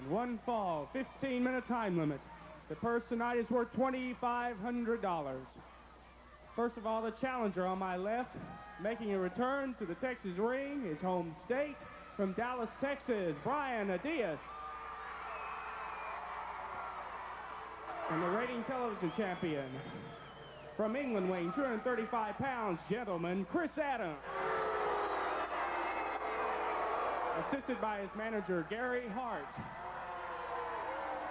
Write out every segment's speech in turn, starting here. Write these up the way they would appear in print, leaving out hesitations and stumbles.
One fall, 15-minute time limit. The purse tonight is worth $2,500. First of all, the challenger on my left, making a return to the Texas ring, his home state, from Dallas, Texas, Brian Adidas. And the rating television champion, from England, weighing 235 pounds, gentleman, Chris Adams. Assisted by his manager, Gary Hart.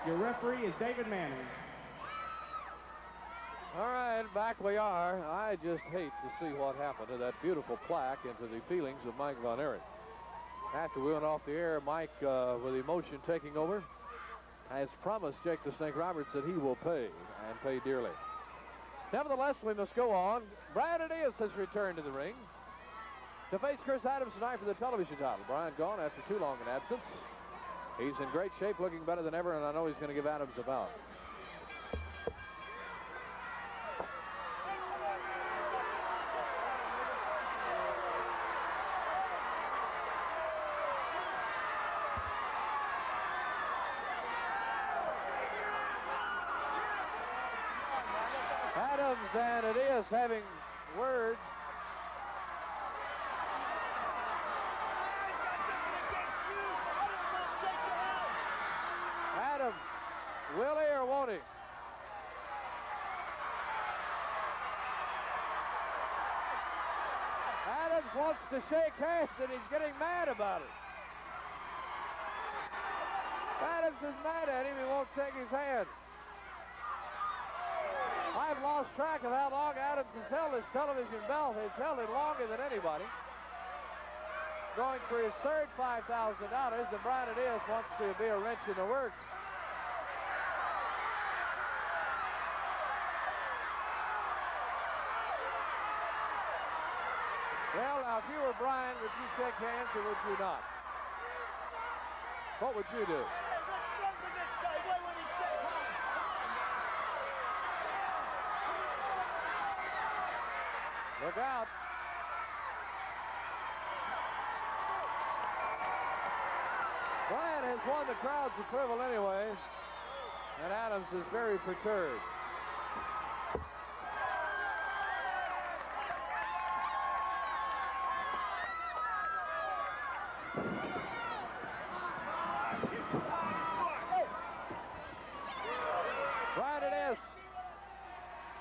Your referee is David Manning. All right, back we are. I just hate to see what happened to that beautiful plaque and to the feelings of Mike Von Erich. After we went off the air, Mike, with emotion taking over, has promised Jake the Snake Roberts that he will pay, and pay dearly. Nevertheless, we must go on. Brian Adidas has returned to the ring to face Chris Adams tonight for the television title. Brian gone after too long an absence. He's in great shape, looking better than ever, and I know he's going to give Adams a bout. Adams and Adidas having words. Adams, will he or won't he? Adams wants to shake hands and he's getting mad about it. Adams is mad at him, he won't shake his hand. I've lost track of how long Adams has held his television belt. He's held it longer than anybody. Going for his third $5,000, and Brian Adidas wants to be a wrench in the works. Well, now, if you were Brian, would you shake hands or would you not? What would you do? Look out. Brian has won the crowd's approval anyway, and Adams is very perturbed. Brian Adidas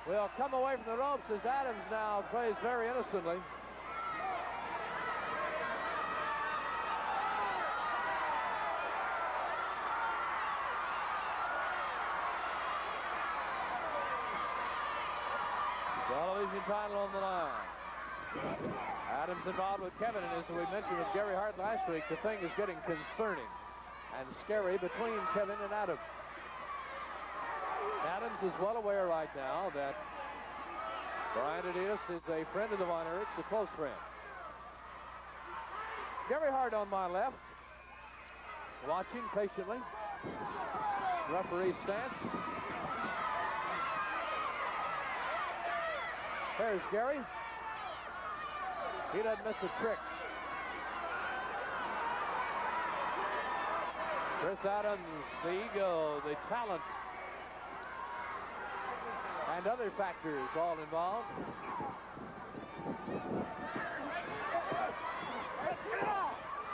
will come away from the ropes as Adams now plays very innocently. Television title on the line. Adams involved with Kevin, and as we mentioned with Gary Hart last week, the thing is getting concerning and scary between Kevin and Adams. Adams is well aware right now that Brian Adidas is a friend of the Von Erichs, a close friend. Gary Hart on my left, watching patiently. Referee stance. There's Gary. He doesn't miss a trick. Chris Adams, the ego, the talent, and other factors all involved.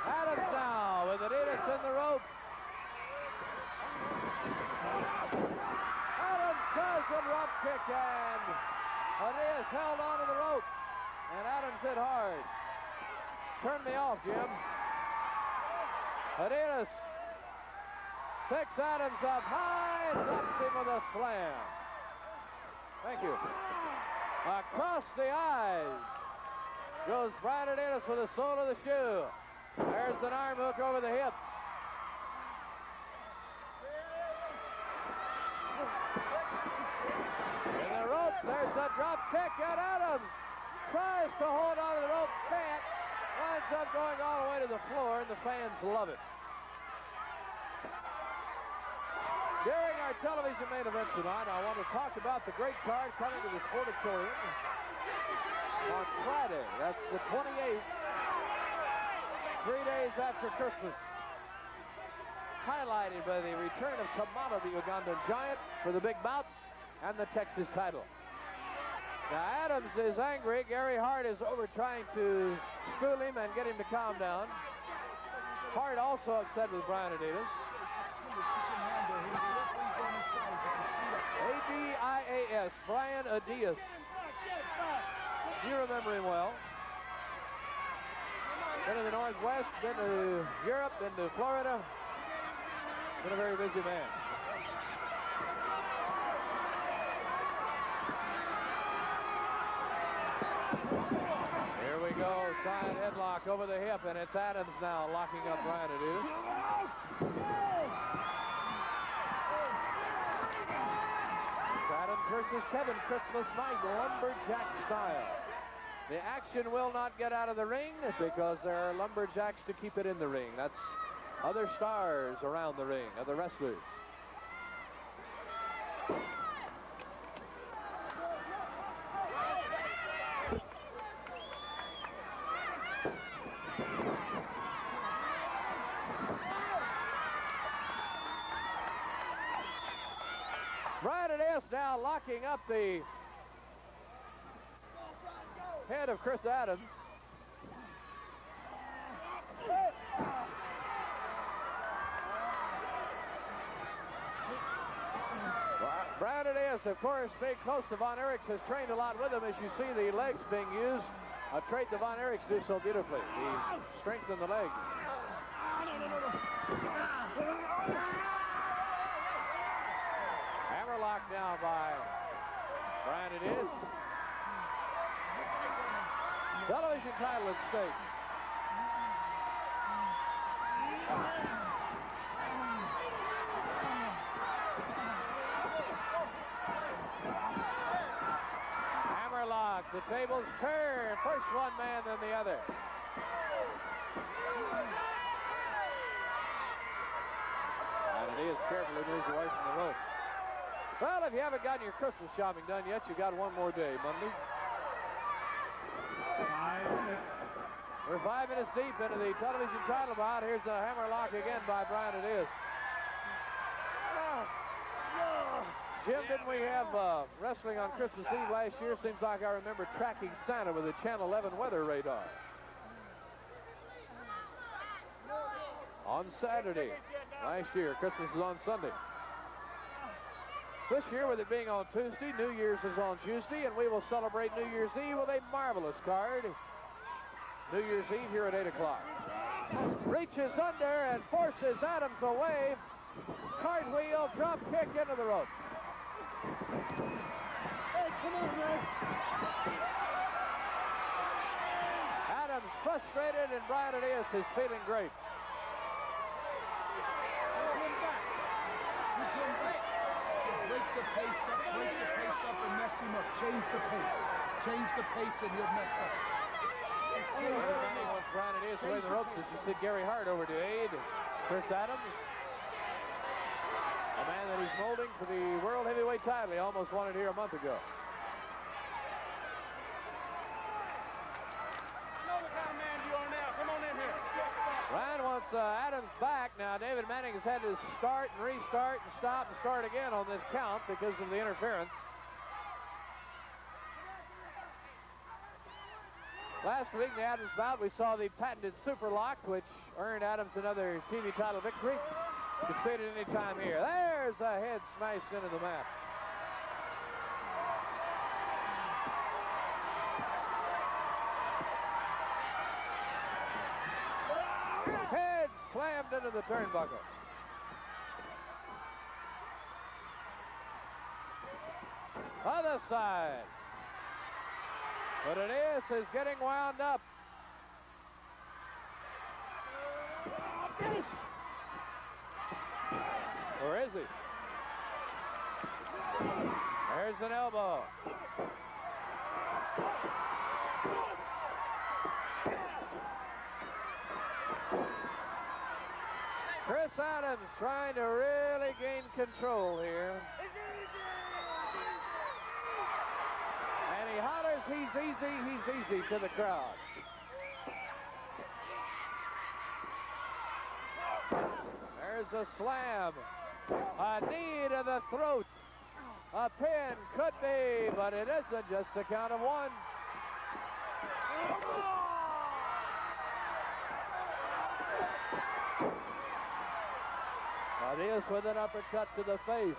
Adams now with Adidas in the ropes. Adams does a drop kick, and Adidas held onto the rope, and Adams hit hard. Turn me off, Jim. Adidas picks Adams up high and drops him with a slam. Thank you. Across the eyes goes Brian Adidas with the sole of the shoe. There's an arm hook over the hip. In the ropes, there's a drop kick, and Adams tries to hold on to the rope, can't. Winds up going all the way to the floor, and the fans love it. During our television main event tonight, I want to talk about the great card coming to the Sportatorium on Friday. That's the 28th, 3 days after Christmas. highlighted by the return of Kamala, the Ugandan giant, for the big bout and the Texas title. Now Adams is angry. Gary Hart is over trying to school him and get him to calm down. Hart also upset with Brian Adidas. A-D-I-A-S, Brian Adidas. You remember him well. Been to the Northwest, been to Europe, been to Florida. Been a very busy man. Here we go, side headlock over the hip, and it's Adams now locking up Brian Adidas. Adams versus Kevin, Christmas night, lumberjack style. The action will not get out of the ring because there are lumberjacks to keep it in the ring. That's other stars around the ring, other wrestlers. Brian Adidas now locking up the head of Chris Adams. Brian Adidas, of course, being close to Von Erichs, has trained a lot with him. As you see the legs being used, a trait that Von Erichs do so beautifully. He strengthened the legs. Hammerlock now by Brian Adidas. Television title at stake. Hammerlock, the tables turn. First one man, then the other. And Adidas carefully moves away from the rope. Well, if you haven't gotten your Christmas shopping done yet, you got one more day, Monday. We're 5 minutes deep into the television title bout. Here's a hammerlock again by Brian Adidas. Jim, didn't we have wrestling on Christmas Eve last year? Seems like I remember tracking Santa with a Channel 11 weather radar. On Saturday. Last year, Christmas is on Sunday. This year, with it being on Tuesday, New Year's is on Tuesday, and we will celebrate New Year's Eve with a marvelous card. New Year's Eve here at 8 o'clock. Reaches under and forces Adams away. Cartwheel, drop kick into the rope. Hey, come on, man. Adams frustrated, and Brian Adidas is feeling great. Break the pace up and mess him up. Change the pace and you'll mess up. Wants Brian Adidas away the ropes as you see Gary Hart over to aid Chris Adams. A man that he's molding for the World Heavyweight title. He almost won it here a month ago. Ryan wants Adams back. Now, David Manning has had to start and restart and stop and start again on this count because of the interference. Last week in the Adams bout, we saw the patented super lock, which earned Adams another TV title victory. You can see it any time here. There's a head smashed into the mat. Head slammed into the turnbuckle. Other side. But Adidas is getting wound up. Or is he? There's an elbow. Chris Adams trying to really gain control here. And he hollers, he's easy to the crowd. There's a slam. A knee to the throat. A pin could be, but it isn't. Just a count of one. Adidas with an uppercut to the face.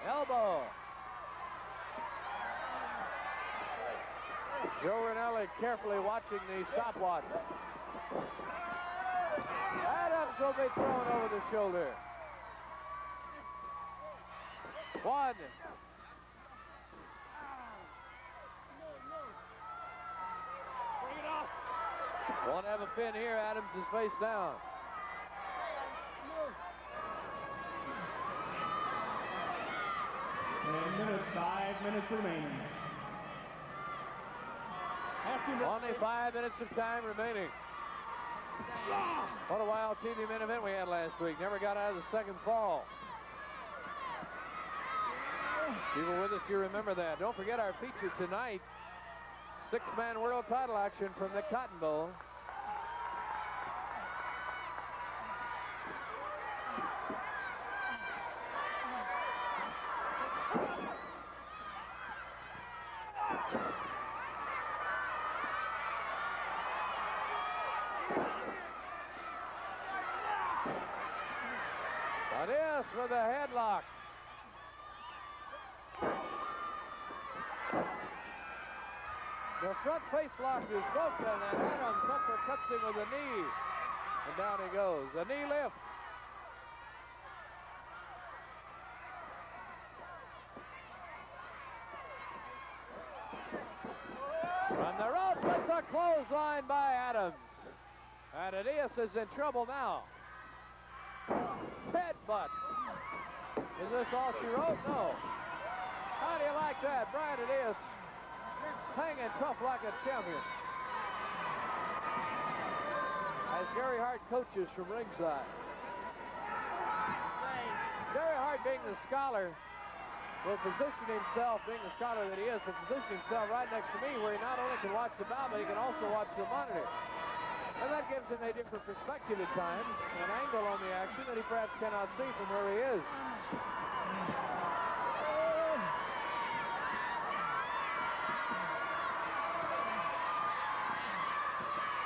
Elbow. Joe Ranelli carefully watching the stopwatch. Adams will be thrown over the shoulder. One. Won't have a pin here. Adams is face down. And 5 minutes remaining. Only 5 minutes of time remaining. What a wild TV main event we had last week. Never got out of the second fall. If you were with us, you remember that. Don't forget our feature tonight. 6-man world title action from the Cotton Bowl. Adidas with a headlock. The front face lock is broken, and Adams uppercuts him with a knee. And down he goes. A knee lift. From the rope, it's a clothesline by Adams. And Adidas is in trouble now. Headbutt. Is this all she wrote? No. How do you like that? Brian Adidas hanging tough like a champion. As Gary Hart coaches from ringside. Gary Hart, being the scholar, will position himself, being the scholar that he is, will position himself right next to me where he not only can watch the bout, but he can also watch the monitor. And that gives him a different perspective at times, an angle on the action that he perhaps cannot see from where he is.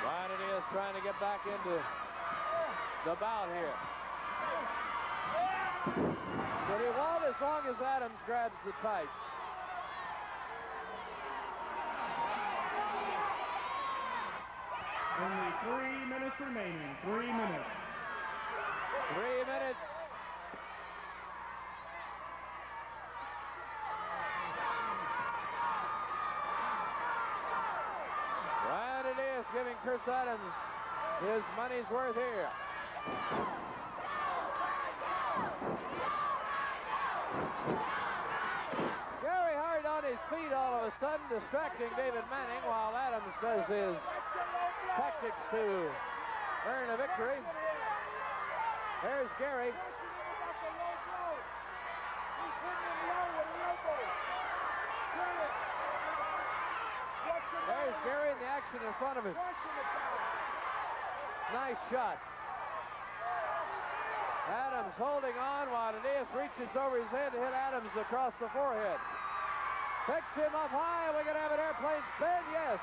Ryan Adidas trying to get back into the bout here. But he won't as long as Adams grabs the tights. Only 3 minutes remaining. 3 minutes. 3 minutes. Ryan Adidas giving Chris Adams his money's worth here. Gary Hart on his feet all of a sudden, distracting David Manning while Adams does his tactics to earn a victory. There's Gary. There's Gary in the action in front of him. Nice shot. Adams holding on while Adidas reaches over his head to hit Adams across the forehead. Picks him up high. We're going to have an airplane spin. Yes.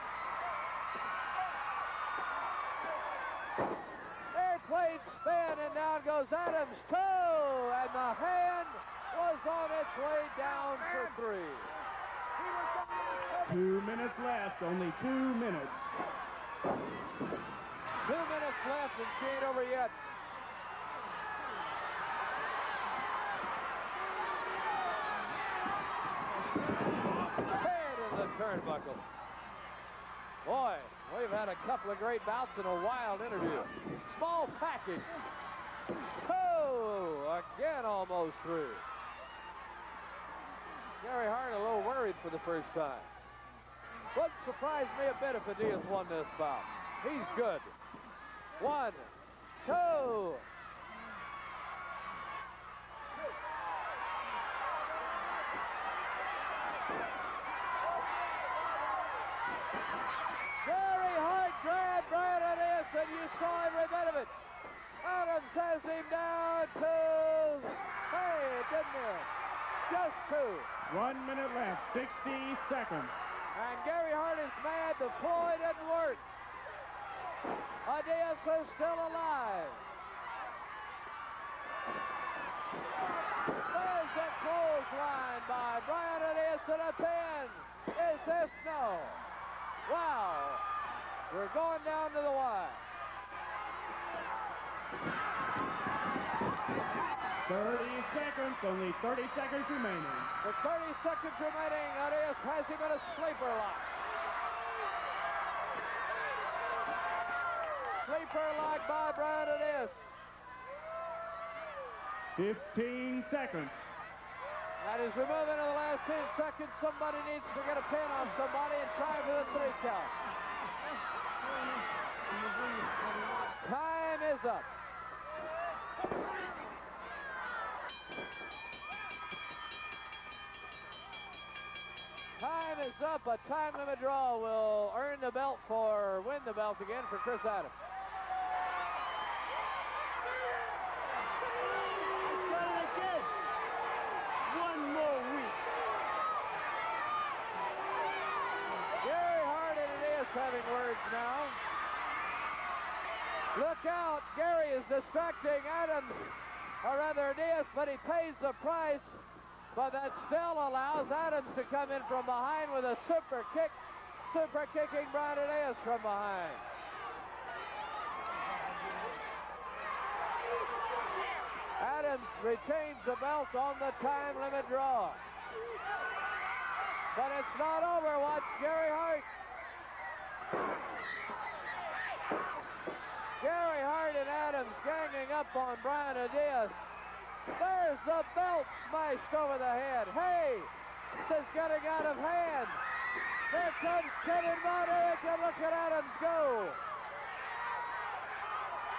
Airplane spin, and down goes Adams' toe, and the hand was on its way down for 3. 2 minutes left. Only 2 minutes. 2 minutes left, and she ain't over yet. Head in the turnbuckle. Boy, we've had a couple of great bouts in a wild interview. Small package. Oh, again almost through. Gary Hart a little worried for the first time. Wouldn't surprise me a bit if Adidas won this bout. He's good. 1, 2. Gary work. Adidas is still alive. There's a clothesline by Brian Adidas to the pin. Is this no? Wow. We're going down to the wire. 30 seconds, only 30 seconds remaining. With 30 seconds remaining, Adidas has him in a sleeper lock. Sleeper lock by Brian Adidas. 15 seconds. That is removing in the last 10 seconds. Somebody needs to get a pin on somebody and try for the 3 count. Time is up. Time is up. A time limit draw will earn the belt win the belt again for Chris Adams. One more week. Gary Hart and Adidas having words now. Look out, Gary is distracting Adams, or rather Adidas, but he pays the price. But that still allows Adams to come in from behind with a super kick, super kicking Brian Adidas from behind. Adams retains the belt on the time limit draw. But it's not over. Watch Gary Hart. Gary Hart and Adams ganging up on Brian Adias. There's the belt smashed over the head. Hey, this is getting out of hand. There comes Kevin Von Erich, and look at Adams go.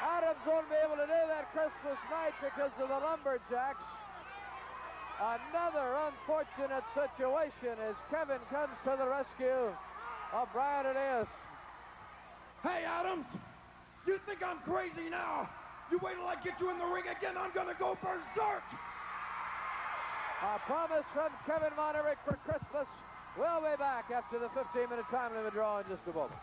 Adams won't be able to do that Christmas night because of the Lumberjacks. Another unfortunate situation as Kevin comes to the rescue of Brian Adias. Hey, Adams, you think I'm crazy now? You wait till I get you in the ring again, I'm gonna go berserk! A promise from Kevin Von Erich for Christmas. We'll be back after the 15-minute time limit draw in just a moment.